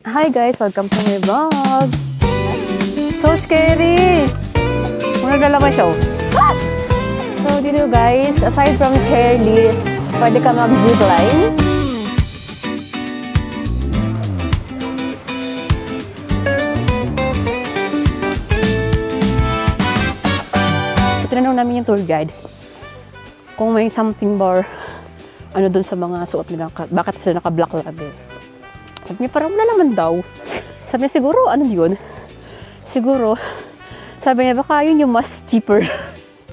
Hi guys, welcome to my vlog. So scary! Muna dalawa siya. So dito guys, aside from chairlift, pwede ka mag-zipline. Tinanong namin yung tour guide kung may something bar ano dun sa mga suot nila, bakit sila naka-black lagi. Sabi niya, parang wala naman daw. Sabi niya, siguro, ano yun? Siguro, sabi niya, baka yun yung mas cheaper.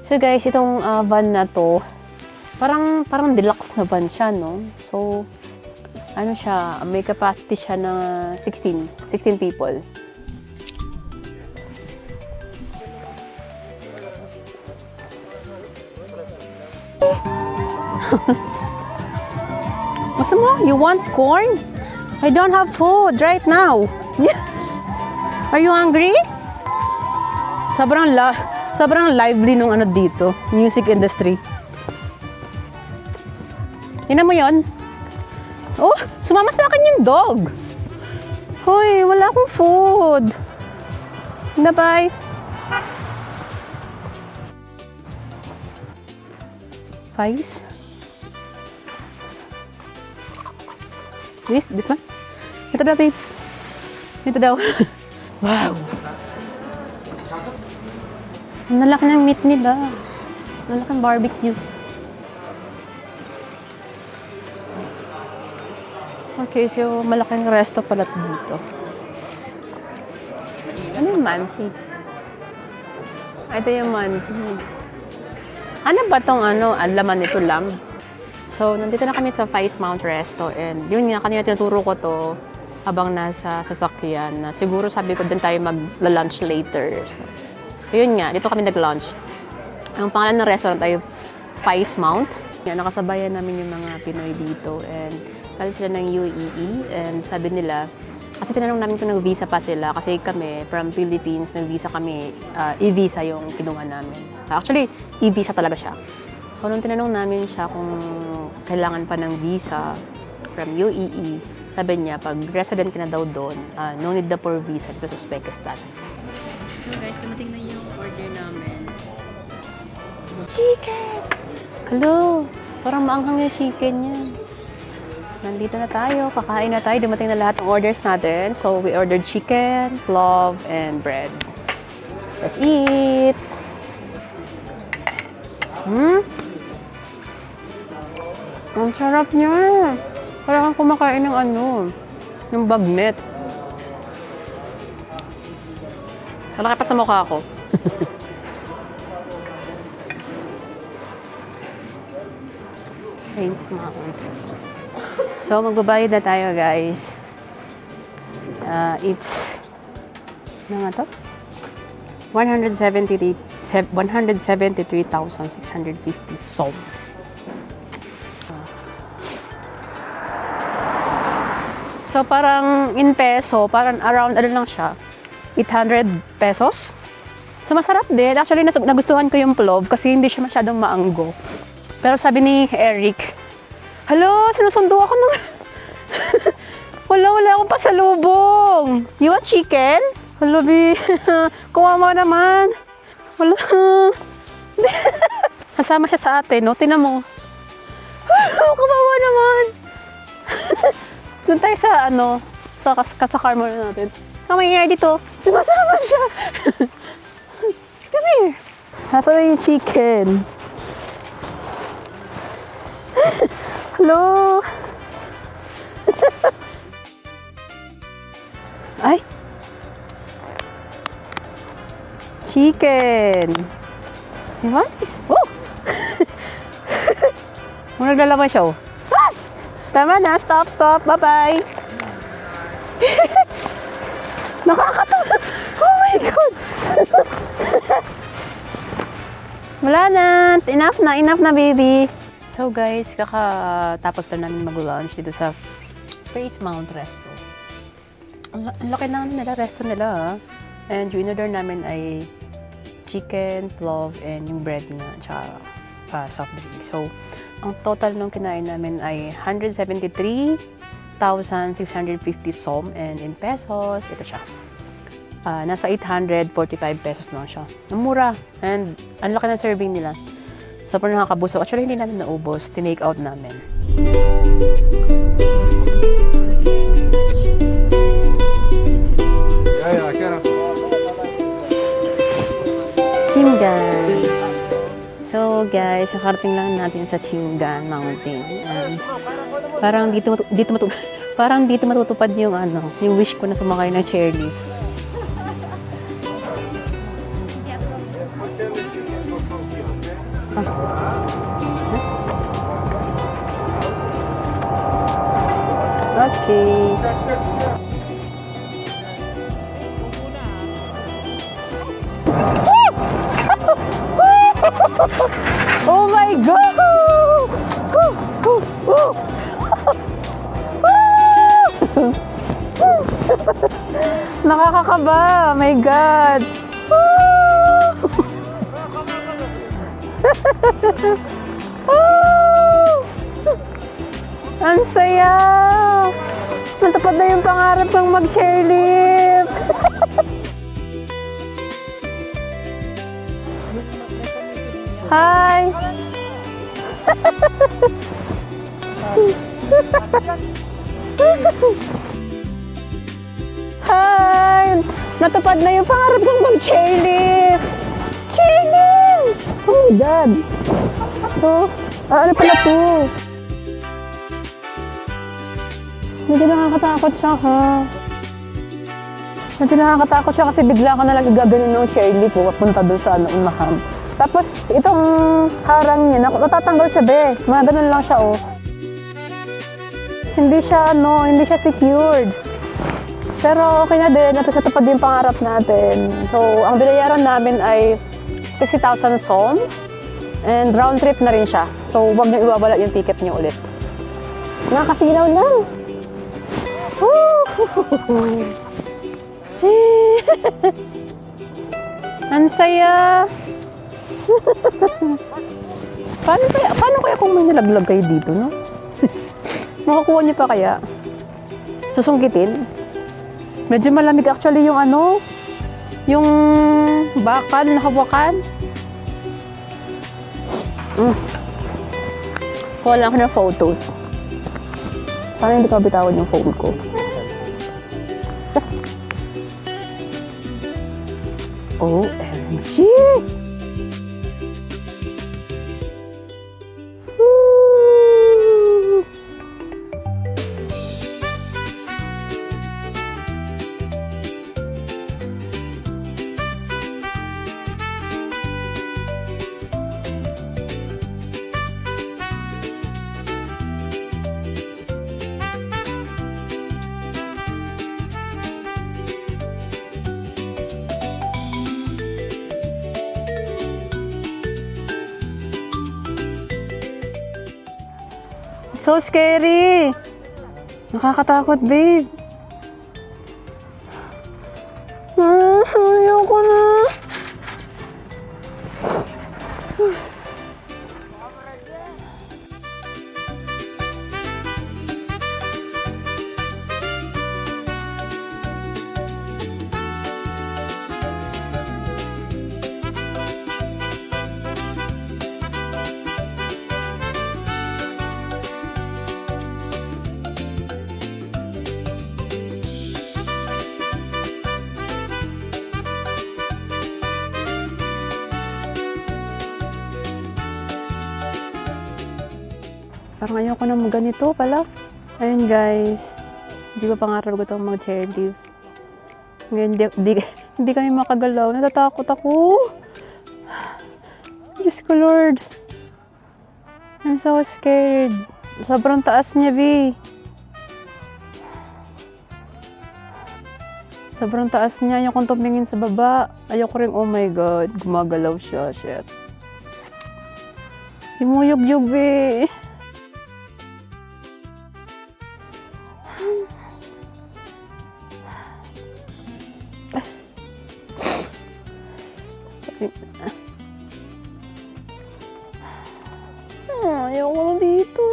So guys, itong van na to, parang deluxe na van siya, no? So, ano siya, may capacity siya na 16 people. Gusto mo? You want corn? I don't have food right now. Are you hungry? Sobrang lively nung ano dito, music industry. Tingnan mo yon. Oh, sumama sa akin yung dog. Hoy, wala akong food. Bye-bye. Fries? This one? Ito daw, babe. Ito daw. Wow. Ang lalaki ng meat nila. Ang lalaki ng barbecue. Okay, so malaking resto pala dito. Ano yung manti? Ito yung manti. Ano ba tong laman nito, lamb? So, nandito na kami sa Vice Mount Resto and yun nga, kanina tinuturo ko to habang nasa sasakyan na siguro sabi ko din tayo mag-lunch later. So, yun nga, dito kami nag-lunch. Ang pangalan ng restaurant ay Vice Mount. Yan, nakasabayan namin yung mga Pinoy dito and kali sila ng UAE and sabi nila, kasi tinanong namin kung nag-visa pa sila kasi kami from Philippines, nag-visa kami, e-visa yung kinuha namin. Actually, e-visa talaga siya. So, nung tinanong namin siya kung kailangan pa ng visa from UAE, sabi niya, pag resident ka na daw doon, no need na for visa to Uzbekistan. So guys, dumating na yung order namin. Chicken! Hello! Parang maanghang yung chicken niya. Nandito na tayo, kakain na tayo. Dumating na lahat ng orders natin. So, we ordered chicken, clove, and bread. Let's eat! Ang sarap niya. Parang kumakain ng yung bagnet. Malaki pa sa mukha ko. Thanks, Mom. So, magbabayad na tayo, guys. It's, ano nga to? 173,650 SOM. So, parang in peso, parang around, ano lang siya, 800 pesos. So, masarap din. Actually, nagustuhan ko yung clove kasi hindi siya masyadong maanggo. Pero sabi ni Eric, hello, sinusundo ako ng... wala akong pasalubong. You want chicken? Hello, B. Kawawa naman. Wala. Kasama siya sa atin, no? Tingnan mo. Kawawa naman. Doon tayo sa sa car muna natin. Come here, dito. Sumasama siya. Come here. Nasaan yung chicken? Hello. Ay. Chicken. You want this? Oh. Muna naglalaban siya, oh. Tama na, stop. Bye-bye. Nakakatawa. Oh my God. Wala na. Enough na, baby. So guys, kakatapos na namin mag-lunch dito sa Vice Mount Resto. Ang laki na nila, resto nila, ha? And yung in-order namin ay chicken, clove, and yung bread na, tsaka soft drink. So, ang total nung kinain namin ay 173,650 1,650 som, and in pesos, ito siya. Nasa 845 pesos lang siya. Ang mura. And ang laki ng serving nila. Sobrang nakakabusog. Actually, hindi namin naubos. Tinake out namin. Chingan. So guys, nakarating lang natin sa Chingan Mountain. And parang dito matutupad yung yung wish ko na sumakay ng chairlift. Okay. Oh my God! Nakakakaba! My God! Ang saya! Natapad na yung pangarap kong mag-chairlift! Hi! Hi! Natupad na yung pangarap kong mag-chairlift! Chairlift! Oh my God! So, ano pala to? Medyo nakakatakot siya, ha? Medyo nakakatakot siya kasi bigla ka nalang igaganin ng chairlift po papunta doon sa unahan. Tapos, itong harang niya, natatanggal siya, be. Mga ganun lang siya, oh. Hindi siya secured. Pero okay na din, natatupad yung pangarap natin. So, ang binayaran namin ay 60,000 som. And round trip na rin siya. So, huwag niyo iwawala yung ticket niyo ulit. Nakakasilaw lang. Ang saya. Paano kaya kung may nalaglag kayo dito, no? Makakuha niyo pa kaya? Susungkitin? Medyo malamig actually yung yung bakal na hawakan. Kuha lang ako ng photos. Parang hindi ko bitawan yung phone ko. OMG! So scary! Nakakatakot, babe. Ayoko na. Parang ayoko na ganito pala. Ayun guys. Hindi pa pangarap ko itong mag-chairlift. Ngayon, hindi kami makagalaw. Natatakot ako. Diyos ko Lord. I'm so scared. Sobrang taas niya, B. Sobrang taas niya. Ayoko tumingin sa baba. Ayoko rin, oh my God. Gumagalaw siya. Shit. Himuyog-yog, B. Ayoko na dito.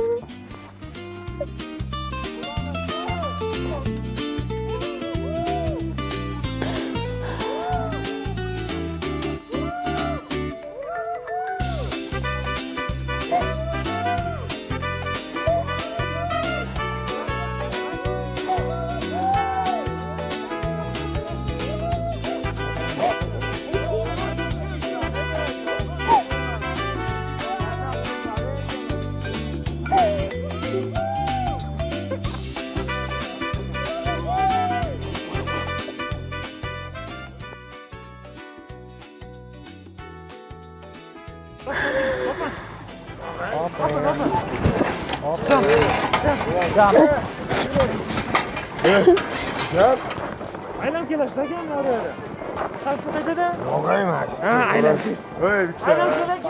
aylan kelasiz ekan nari. Qaysi qayerda? Yo'q emas. Ha, aylan. Voy, Aylan kerak.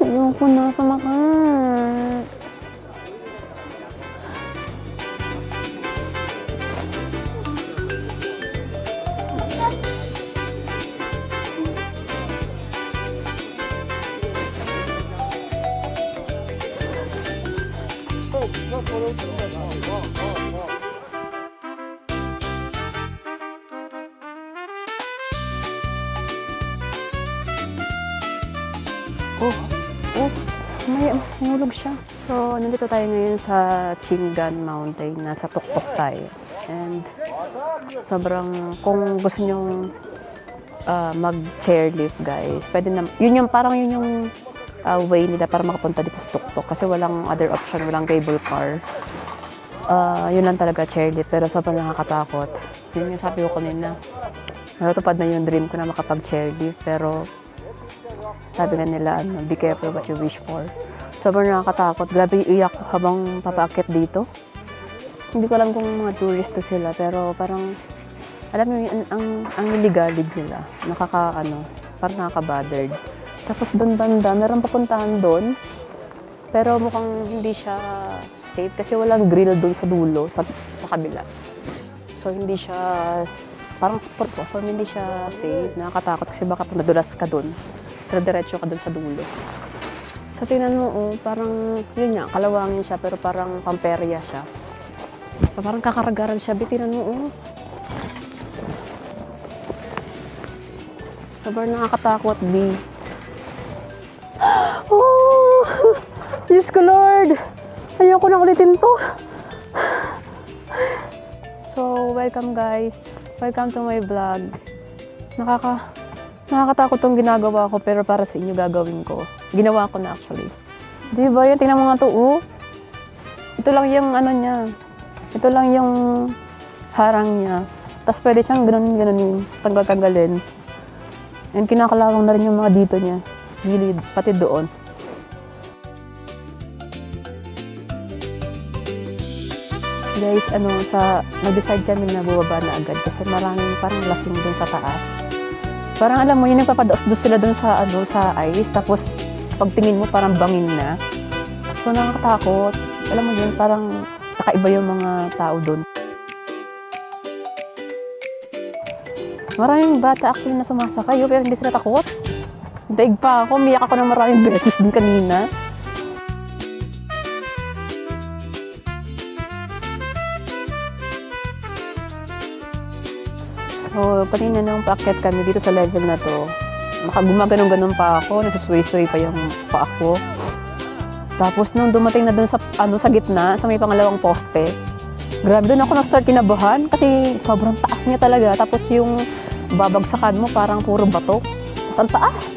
Ayoko na sa makan. May nahulog siya. So, nandito tayo ngayon sa Chingan Mountain. Nasa tuktok tayo. And sobrang, kung gusto nyong mag-chairlift guys, pwede na, yun yung, parang yun yung way nila para makapunta dito sa tuktok. Kasi walang other option, walang cable car. Yun lang talaga chairlift. Pero sobrang nakakatakot. Yun yung sabi ko kanina. Natutupad na yung dream ko na makapag-chairlift. Pero sabi nga nila, be careful what you wish for. Sobrang nakakatakot. Grabe yung iyak ko habang papakit dito. Hindi ko alam kung mga tourist to sila, pero parang, alam mo yun, ang iligalig nila. Parang nakaka-bothered. Tapos doon banda, meron papuntahan doon, pero mukhang hindi siya safe kasi walang grill doon sa dulo, sa kabila. So hindi siya, parang sport po, for me hindi siya safe. Nakakatakot kasi baka nadulas ka doon. Pero diretso ka doon sa dulo. So tingnan mo, parang yun nga, kalawangin siya pero parang pamperya siya. Parang kakaragaran siya, tingnan mo. Sobrang nakakatakot, B. Oh! Diyos ko, Lord! Ayoko na ulitin to. So, welcome guys. Welcome to my vlog. Nakakatakot tong ginagawa ko pero para sa inyo gagawin ko. Ginawa ko na actually. Di ba yun? Tingnan mo nga to, Ito lang yung ano niya. Ito lang yung harang niya. Tapos pwede siyang ganun tanggal-tanggalin. And kinakalawang na rin yung mga dito niya. Gilid, pati doon. Guys, nag-decide kami na bubaba na agad kasi maraming parang lasing dun sa taas. Parang alam mo, yun nagpapadaos-dos sila dun sa ice, tapos pagtingin mo parang bangin na. So nakakatakot. Alam mo yun, parang kakaiba yung mga tao dun. Maraming bata actually na sumasakay, pero hindi sila takot. Daig pa ako, umiyak ako ng maraming beses din kanina. So, kanina nung paakyat kami dito sa level na to, gumaganong-ganon pa ako, nagsusway-sway pa yung pa ako. Tapos nung dumating na dun sa gitna, sa may pangalawang poste, grabe dun ako na-start kinabahan kasi sobrang taas niya talaga. Tapos yung babagsakan mo parang puro bato. Ang taas!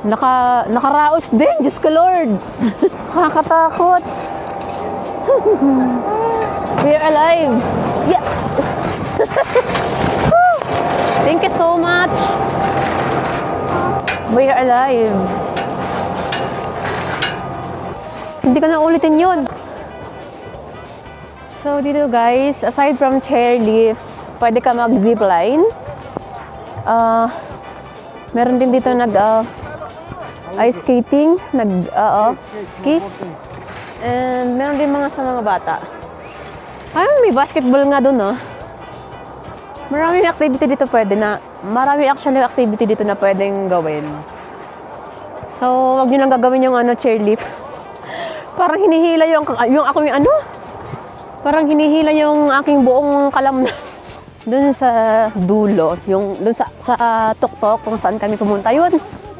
Nakaraos din, Diyos ko Lord! Nakakatakot! We're alive! Yeah! Thank you so much! We're alive! Hindi ko na ulitin yun! So dito guys, aside from chairlift, pwede ka mag-zipline. Meron din dito ice skating, ski. And meron din sa mga bata. May basketball nga doon, Maraming activity dito marami actually activity dito na pwedeng gawin. So, wag niyo lang gagawin yung chairlift. Parang hinihila parang hinihila yung aking buong kalam na doon sa dulo, doon sa tuktok kung saan kami pumunta.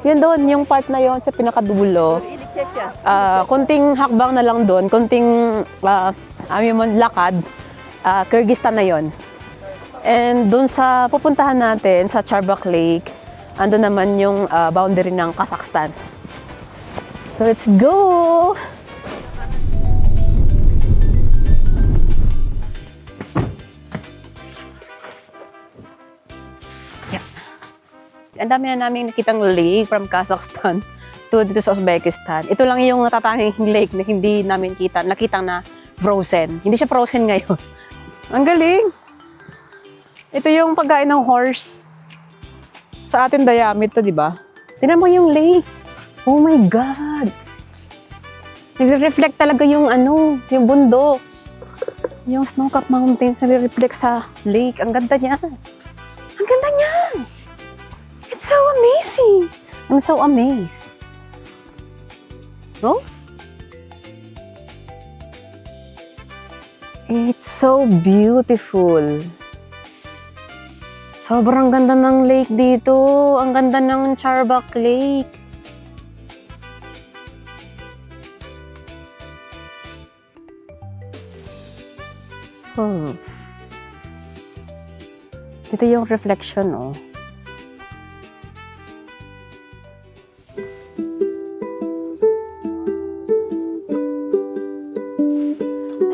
Yun doon, yung part na yon sa pinakadulo. Konting hakbang na lang doon, konting lakad, Kyrgyzstan na yon. And doon sa pupuntahan natin, sa Charbak Lake, ando naman yung boundary ng Kazakhstan. So let's go! Yeah. Ang dami na namin nakitang lake from Kazakhstan to dito sa Uzbekistan. Ito lang yung natatanging lake na hindi namin nakita na frozen. Hindi siya frozen ngayon. Ang galing! Ito yung pagkain ng horse. Sa atin dayamit to, di ba? Tingnan mo yung lake. Oh my God! Nagre-reflect talaga yung yung bundok. Yung snow-capped mountains nagre-reflect sa lake. Ang ganda niya. Ang ganda niya! It's so amazing! I'm so amazed. No? It's so beautiful. Sobrang ganda ng lake dito. Ang ganda ng Charbak Lake. Dito yung reflection, oh.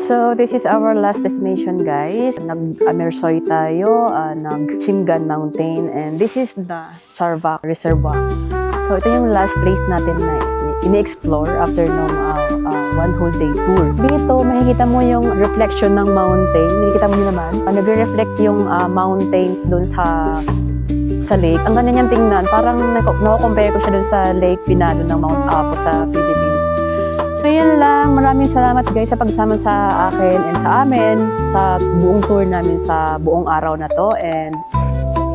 So, this is our last destination, guys. Nag-Amersoy tayo, nag-Chimgan Mountain, and this is the Charbak Reservoir. So, ito yung last place natin na ini-explore after nung one whole day tour. Dito, makikita mo yung reflection ng mountain. Nakikita mo yun naman. Nagre-reflect yung mountains doon sa lake. Ang ganda niyang tingnan. Parang nako-compare ko siya doon sa Lake Pinado ng Mount Apo sa Philippines. So yun lang, maraming salamat guys sa pagsama sa akin and sa amin sa buong tour namin sa buong araw na to, and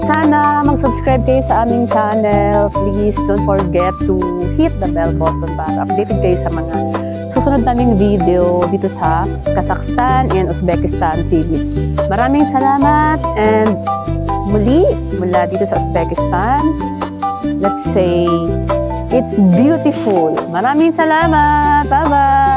sana mag-subscribe kayo sa aming channel. Please don't forget to hit the bell button para updated kayo sa mga susunod naming video dito sa Kazakhstan and Uzbekistan series. Maraming salamat, and muli mula dito sa Uzbekistan, let's say it's beautiful. Maraming salamat. Bye-bye.